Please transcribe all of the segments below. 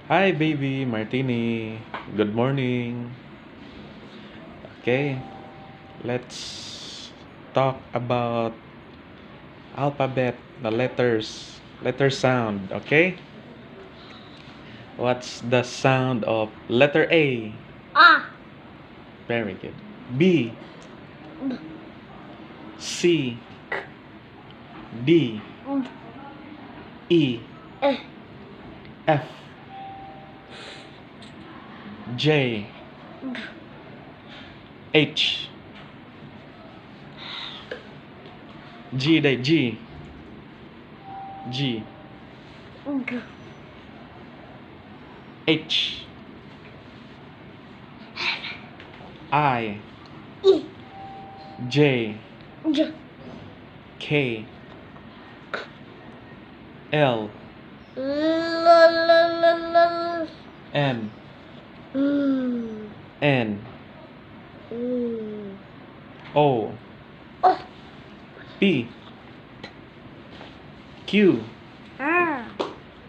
Hi, baby Martini. Good morning. Okay, let's talk about alphabet, the letter sound. Okay, what's the sound of letter A? Ah. Very good. B, C, D, E, F, J, H, G, G, H, I, J, K, L, N, N, O, P, Q,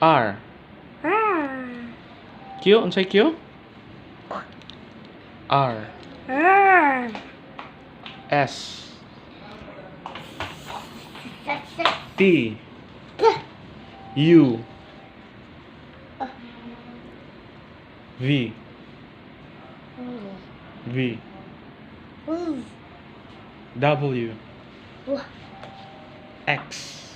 R. Q, unsay Q? R, S, T, U, V, V, W, X,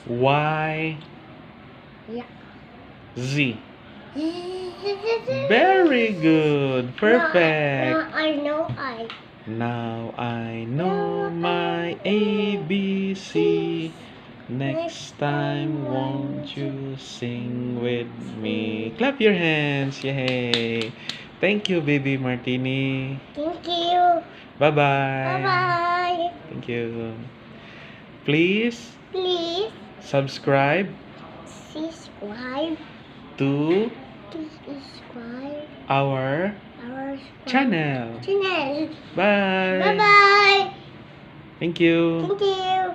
Y, Z. Very good. Perfect. Now I know my ABC. Next time, won't you sing with me? Clap your hands. Yay. Thank you, baby Martini. Thank you. Bye-bye. Bye-bye. Thank you. Please Please subscribe subscribe to our our channel. channel. Bye. Bye-bye. Thank you. Thank you.